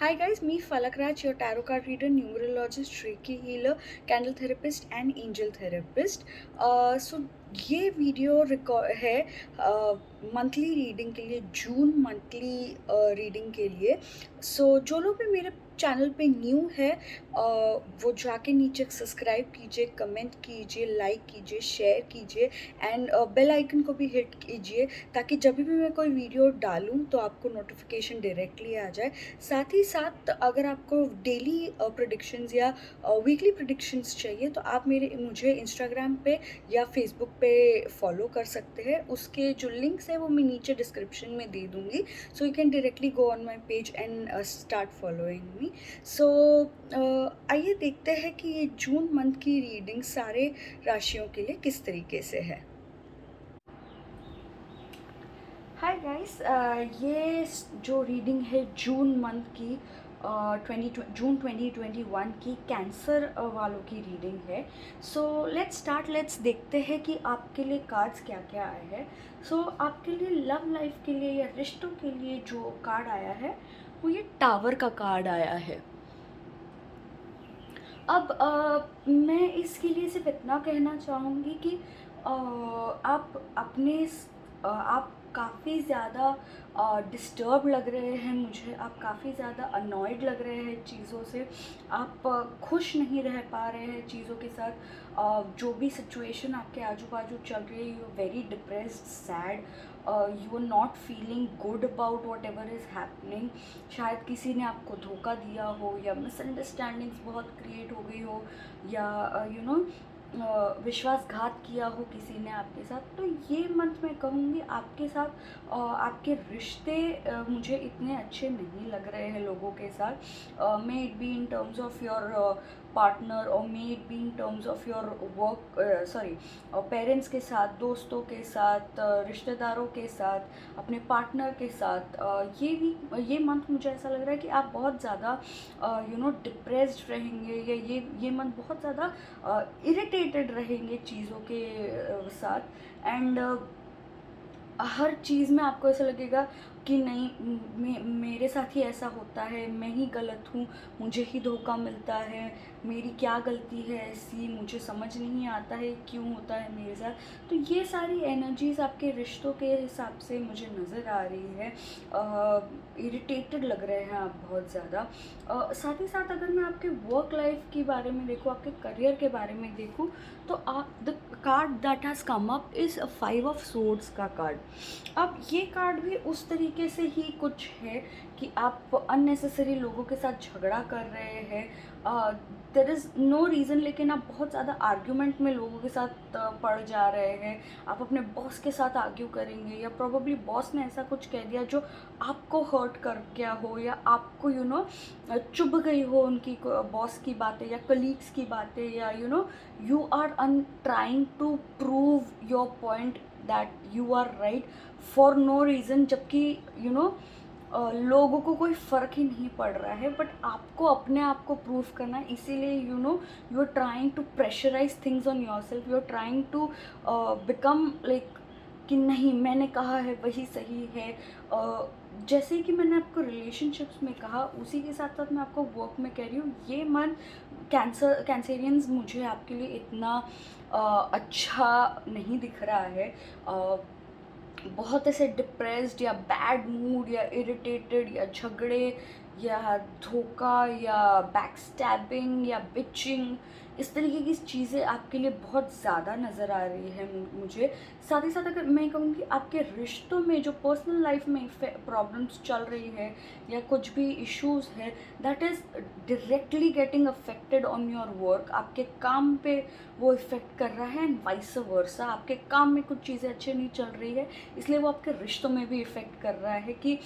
Hi guys, me Falak Raj, your tarot card reader, numerologist, Reiki healer, candle therapist and angel therapist. So ये video record है monthly reading के लिए, जून monthly reading के लिए. जो लोग भी मेरे चैनल पे न्यू है, वो जाके नीचे सब्सक्राइब कीजिए, कमेंट कीजिए, लाइक कीजिए, शेयर कीजिए एंड बेल आइकन को भी हिट कीजिए, ताकि जब भी मैं कोई वीडियो डालूँ तो आपको नोटिफिकेशन डायरेक्टली आ जाए. साथ ही साथ अगर आपको डेली प्रेडिक्शंस या वीकली प्रेडिक्शंस चाहिए तो आप मुझे इंस्टाग्राम पे या फेसबुक पे फॉलो कर सकते हैं. उसके जो लिंक्स है वो मैं नीचे डिस्क्रिप्शन में दे दूँगी, so you can directly go on my page and start following me. So आइए देखते हैं कि ये जून मंथ की रीडिंग सारे राशियों के लिए किस तरीके से है. हाय गाइस, ये जो रीडिंग है जून मंथ की, जून 2021 की कैंसर वालों की रीडिंग है. लेट्स देखते हैं कि आपके लिए कार्ड्स क्या क्या आए हैं. आपके लिए लव लाइफ के लिए या रिश्तों के लिए जो कार्ड आया है वो ये टावर का कार्ड आया है. अब मैं इसके लिए सिर्फ इतना कहना चाहूँगी कि आप काफ़ी ज़्यादा डिस्टर्ब लग रहे हैं मुझे, आप काफ़ी ज़्यादा अनॉयड लग रहे हैं चीज़ों से, आप खुश नहीं रह पा रहे हैं चीज़ों के साथ. जो भी सिचुएशन आपके आजू बाजू चल रही है, you are very depressed, sad, you are not feeling good about whatever is happening. शायद किसी ने आपको धोखा दिया हो या मिसअंडरस्टैंडिंग्स बहुत क्रिएट हो गई हो, या विश्वासघात किया हो किसी ने आपके साथ. तो ये मंथ मैं कहूँगी आपके साथ आपके रिश्ते मुझे इतने अच्छे नहीं लग रहे हैं लोगों के साथ. May it be in terms of your partner, और may it be in terms of your work, sorry, parents के साथ, दोस्तों के साथ, रिश्तेदारों के साथ, अपने पार्टनर के साथ. ये मंथ मुझे ऐसा लग रहा है कि आप बहुत ज़्यादा डिप्रेस्ड रहेंगे, या ये मंथ बहुत ज़्यादा इरिटेटेड रहेंगे चीज़ों के साथ. एंड हर चीज़ में आपको ऐसा लगेगा कि नहीं, मेरे साथ ही ऐसा होता है, मैं ही गलत हूँ, मुझे ही धोखा मिलता है, मेरी क्या गलती है ऐसी, मुझे समझ नहीं आता है क्यों होता है मेरे साथ. तो ये सारी एनर्जीज़ आपके रिश्तों के हिसाब से मुझे नज़र आ रही है. इरिटेटेड लग रहे हैं आप बहुत ज़्यादा. साथ ही साथ अगर मैं आपके वर्क लाइफ के बारे में देखूँ, आपके करियर के बारे में देखूँ, तो आप the card that has come up is 5 of swords का कार्ड. अब ये कार्ड भी उस तरीके से ही कुछ है कि आप अननेसेसरी लोगों के साथ झगड़ा कर रहे हैं. देर इज़ नो रीज़न, लेकिन आप बहुत ज़्यादा आर्ग्यूमेंट में लोगों के साथ पड़ जा रहे हैं. आप अपने बॉस के साथ आर्ग्यू करेंगे, या प्रोबेबली बॉस ने ऐसा कुछ कह दिया जो आपको हर्ट कर गया हो, या आपको चुभ गई हो उनकी बॉस की बातें या कलीग्स की बातें, या you are trying to prove your point that you are right for no reason, जबकि लोगों को कोई फ़र्क ही नहीं पड़ रहा है, बट आपको अपने आप को प्रूव करना है. इसीलिए you are trying to pressurise things on yourself, you are trying to become like कि नहीं, मैंने कहा है वही सही है. जैसे कि मैंने आपको रिलेशनशिप्स में कहा, उसी के साथ साथ मैं आपको वर्क में कह रही हूँ. ये मन कैंसेरियंस मुझे आपके लिए इतना अच्छा नहीं दिख रहा है. बहुत ऐसे डिप्रेस्ड या बैड मूड या इरिटेटेड या झगड़े या धोखा या बैकस्टैबिंग या बिचिंग, इस तरीके की चीज़ें आपके लिए बहुत ज़्यादा नज़र आ रही है मुझे. साथ ही साथ अगर मैं कहूँगी आपके रिश्तों में जो पर्सनल लाइफ में प्रॉब्लम्स चल रही है या कुछ भी इश्यूज़ है, that is directly getting affected on your work. आपके काम पे वो इफ़ेक्ट कर रहा है, एंड वाइस वर्सा. आपके काम में कुछ चीज़ें अच्छी नहीं चल रही है, इसलिए वो आपके रिश्तों में भी इफ़ेक्ट कर रहा है. कि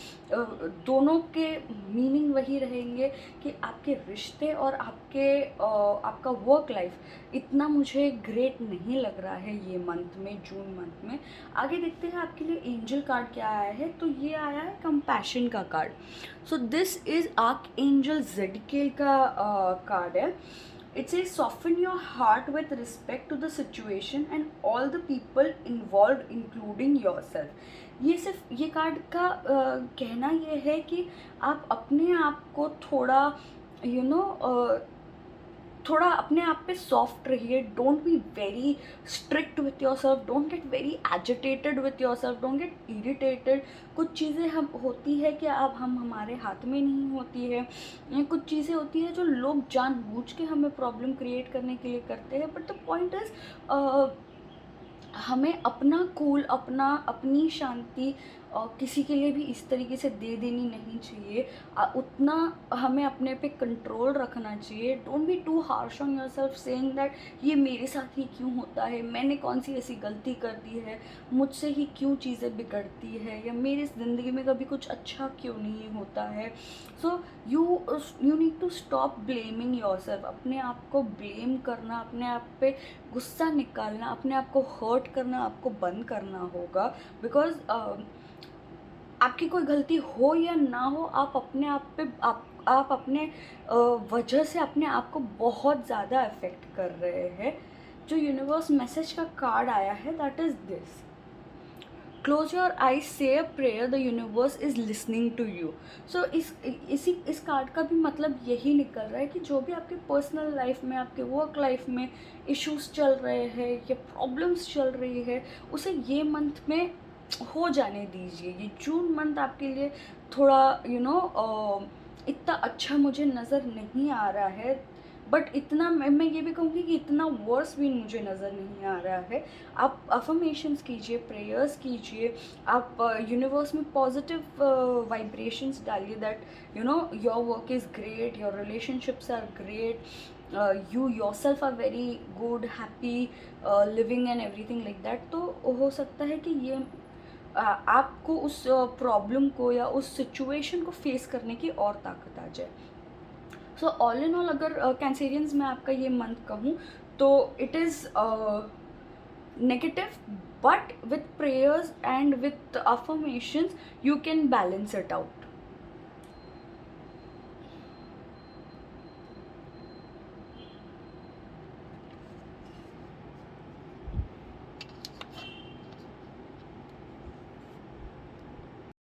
दोनों के मीनिंग वही रहेंगे कि आपके रिश्ते और आपका वर्क लाइफ इतना मुझे ग्रेट नहीं लग रहा है ये मंथ में, जून मंथ में. आगे देखते हैं आपके लिए एंजल कार्ड क्या आया है. तो ये आया है कंपैशन का card. This is archangel Zadkiel का कार्ड है. It says soften your heart with respect to the situation and all the people involved, including yourself. ये सिर्फ ये कार्ड का कहना ये है कि आप अपने आप को थोड़ा यू नो थोड़ा अपने आप पे सॉफ्ट रहिए, don't be very strict with your self, don't get very agitated with your self, don't get irritated. कुछ चीज़ें हम होती है कि अब हम हमारे हाथ में नहीं होती है, कुछ चीज़ें होती है जो लोग जानबूझ के हमें प्रॉब्लम क्रिएट करने के लिए करते हैं, बट द पॉइंट इज़ हमें अपना कूल, अपनी शांति किसी के लिए भी इस तरीके से दे देनी नहीं चाहिए। उतना हमें अपने पे कंट्रोल रखना चाहिए। Don't be too harsh on yourself saying that ये मेरे साथ ही क्यों होता है, मैंने कौन सी ऐसी गलती कर दी है, मुझसे ही क्यों चीज़ें बिगड़ती है, या मेरी ज़िंदगी में कभी कुछ अच्छा क्यों नहीं होता है। So you need to stop blaming yourself. अपने आप को ब्लेम करना, अपने आप पे गुस्सा निकालना, अपने आप को हर्ट करना आपको बंद करना होगा। बिकॉज आपकी कोई गलती हो या ना हो, आप अपने आप पे आप अपने वजह से अपने आप को बहुत ज़्यादा अफेक्ट कर रहे हैं। जो यूनिवर्स मैसेज का कार्ड आया है that is this: close your eyes, say a prayer, the universe is listening to you. So इस कार्ड का भी मतलब यही निकल रहा है कि जो भी आपके पर्सनल लाइफ में, आपके वर्क लाइफ में इश्यूज चल रहे हैं या प्रॉब्लम्स चल रही है, उसे ये मंथ में हो जाने दीजिए। ये जून मंथ आपके लिए थोड़ा इतना अच्छा मुझे नज़र नहीं आ रहा है, बट इतना मैं ये भी कहूँगी कि इतना वर्स भी मुझे नज़र नहीं आ रहा है। आप अफर्मेशंस कीजिए, प्रेयर्स कीजिए, आप यूनिवर्स में पॉजिटिव वाइब्रेशंस डालिए that your work is great, your relationships are great, you yourself are very good, happy, living and everything like that। तो हो सकता है कि ये आपको उस प्रॉब्लम को या उस सिचुएशन को फेस करने की और ताकत आ जाए। सो ऑल इन ऑल, अगर कैंसेरियंस में आपका ये मंथ कहूँ तो it is negative, but with prayers and with affirmations you can balance it out.